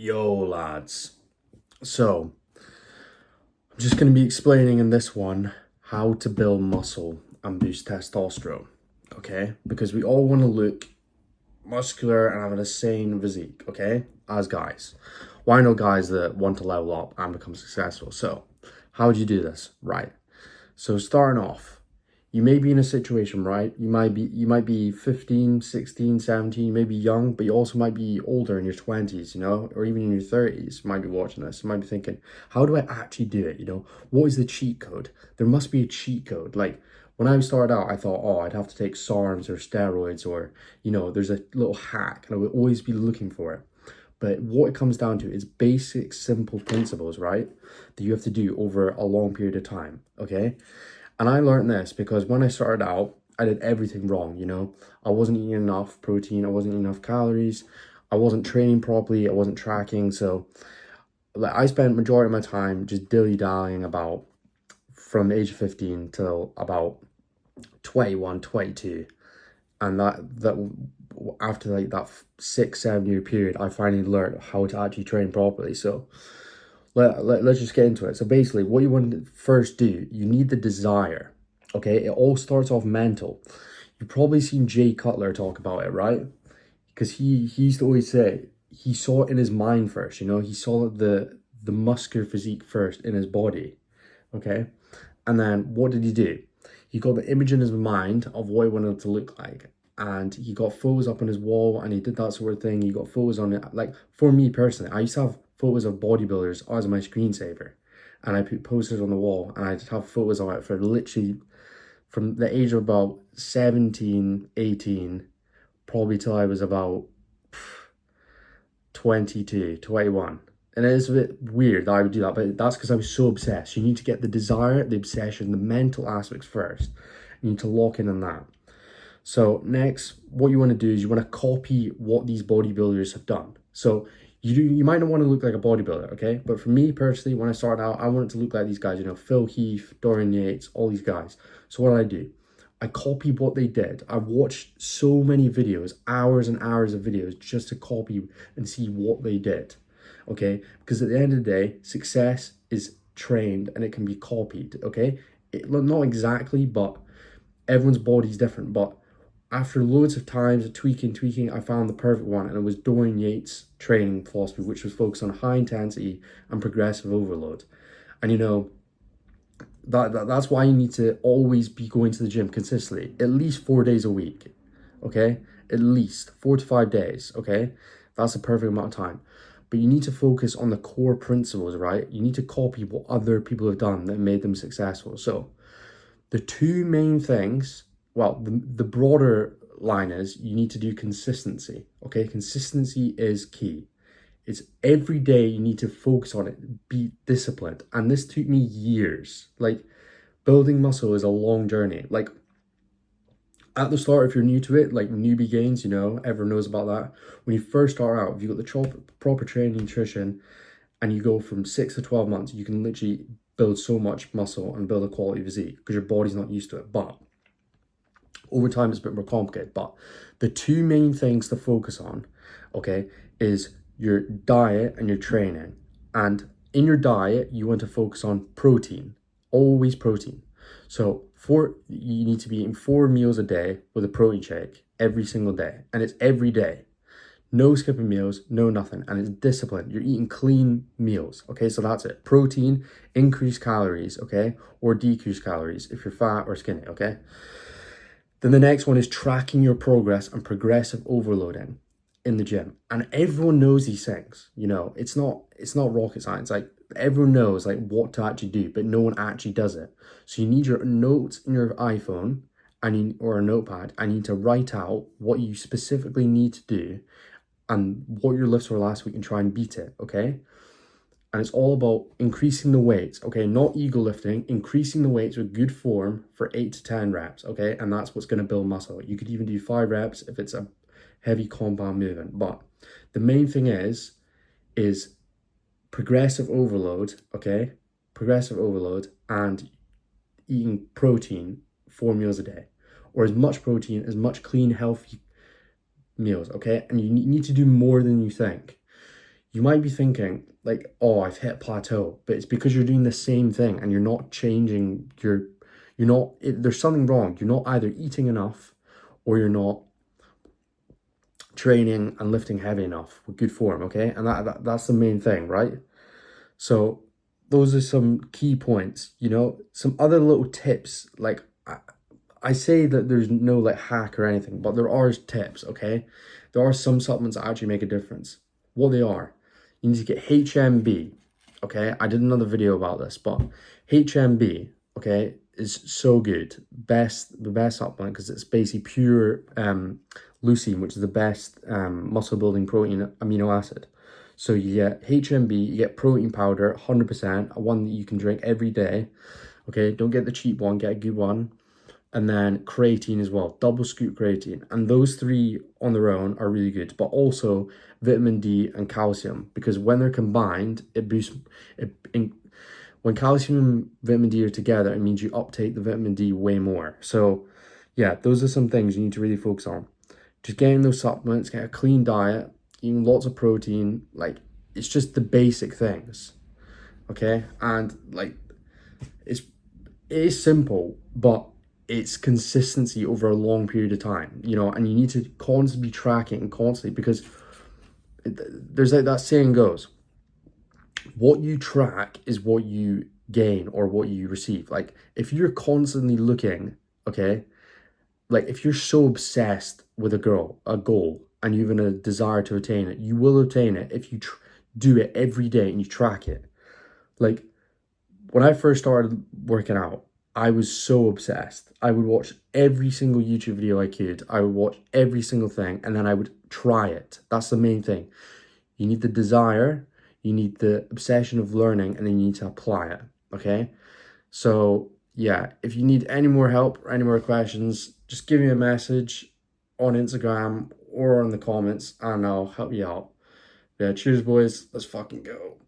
Yo, lads. So, I'm just going to be explaining in this one how to build muscle and boost testosterone, okay? Because we all want to look muscular and have an insane physique, okay? As guys. Why not guys that want to level up and become successful? So, how would you do this? Right. So, starting off, you may be in a situation, right? You might be 15, 16, 17, you may be young, but you also might be older in your 20s, or even in your 30s. You might be watching this. You might be thinking, how do I actually do it? What is the cheat code? There must be a cheat code. Like when I started out, I thought, oh, I'd have to take SARMs or steroids or, there's a little hack and I would always be looking for it. But what it comes down to is basic, simple principles, right? That you have to do over a long period of time, okay? And I learned this because when I started out, I did everything wrong, I wasn't eating enough protein, I wasn't eating enough calories, I wasn't training properly, I wasn't tracking. So like I spent majority of my time just dilly-dallying about from the age of 15 till about 21, 22. And that after like that 6-7 year period, I finally learned how to actually train properly. So let's just get into it. So basically, what you want to first do, you need the desire, okay? It all starts off mental. You've probably seen Jay Cutler talk about it, right? Because he used to always say he saw it in his mind first, he saw the muscular physique first in his body, okay? And then what did he do? He got the image in his mind of what he wanted it to look like. And he got photos up on his wall and he did that sort of thing. He got photos on it. Like for me personally, I used to have photos of bodybuilders as my screensaver. And I put posters on the wall and I'd have photos on it for literally from the age of about 17, 18, probably till I was about 22, 21. And it is a bit weird that I would do that, but that's because I was so obsessed. You need to get the desire, the obsession, the mental aspects first. You need to lock in on that. So next, what you want to do is you want to copy what these bodybuilders have done. So you might not want to look like a bodybuilder, okay? But for me personally, when I started out, I wanted to look like these guys, Phil Heath, Dorian Yates, all these guys. So what did I do? I copied what they did. I watched so many videos, hours and hours of videos, just to copy and see what they did, okay? Because at the end of the day, success is trained and it can be copied, okay? Not exactly, but everyone's body's different. But after loads of times of tweaking, I found the perfect one, and it was Dorian Yates' training philosophy, which was focused on high intensity and progressive overload. And that's why you need to always be going to the gym consistently, at least 4 days a week, okay? At least 4 to 5 days, okay? That's a perfect amount of time. But you need to focus on the core principles, right? You need to copy what other people have done that made them successful. So the two main things, well, the broader line is you need to do consistency, okay? Consistency is key. It's every day you need to focus on it, be disciplined. And this took me years. Like, building muscle is a long journey. Like, at the start, if you're new to it, like newbie gains, everyone knows about that. When you first start out, if you got the proper training, nutrition, and you go from 6 to 12 months, you can literally build so much muscle and build a quality physique because your body's not used to it. But over time, it's a bit more complicated. But the two main things to focus on, okay, is your diet and your training. And in your diet, you want to focus on protein, always protein. So you need to be eating 4 meals a day with a protein shake every single day. And it's every day. No skipping meals, no nothing. And it's discipline. You're eating clean meals. Okay, so that's it. Protein, increase calories, okay? Or decrease calories if you're fat or skinny, okay? Then the next one is tracking your progress and progressive overloading in the gym. And everyone knows these things, it's not rocket science. Like everyone knows like what to actually do, but no one actually does it. So you need your notes in your iPhone or a notepad, and you need to write out what you specifically need to do and what your lifts were last week and try and beat it, okay? And it's all about increasing the weights, okay? Not ego lifting, increasing the weights with good form for 8 to 10 reps, okay? And that's what's going to build muscle. You could even do 5 reps if it's a heavy compound movement. But the main thing is progressive overload, okay? Progressive overload and eating protein 4 meals a day, or as much protein, as much clean, healthy meals, okay? And you need to do more than you think. you might be thinking like, oh, I've hit a plateau, but it's because you're doing the same thing and you're not changing you're not, there's something wrong. You're not either eating enough or you're not training and lifting heavy enough with good form, okay? And that's the main thing, right? So those are some key points, some other little tips. Like I say that there's no like hack or anything, but there are tips, okay? There are some supplements that actually make a difference. What they are, you need to get HMB, okay? I did another video about this, but HMB, okay, is so good. The best supplement because it's basically pure leucine, which is the best muscle building protein amino acid. So you get HMB, you get protein powder, 100%, one that you can drink every day. Okay, don't get the cheap one, get a good one. And then creatine as well, double scoop creatine. And those three on their own are really good, but also vitamin D and calcium, because when they're combined, it boosts, when calcium and vitamin D are together, it means you uptake the vitamin D way more. So yeah, those are some things you need to really focus on. Just getting those supplements, get a clean diet, eating lots of protein, like it's just the basic things, okay? And like it is simple, but it's consistency over a long period of time, and you need to constantly be tracking constantly, because there's like that saying goes, what you track is what you gain or what you receive. Like if you're constantly looking, okay, like if you're so obsessed with a goal, and you have a desire to attain it, you will attain it if you do it every day and you track it. Like when I first started working out, I was so obsessed. I would watch every single YouTube video I could. I would watch every single thing, and then I would try it. That's the main thing. You need the desire, you need the obsession of learning, and then you need to apply it, okay? So yeah, if you need any more help or any more questions, just give me a message on Instagram or in the comments and I'll help you out. Yeah, cheers boys, let's fucking go.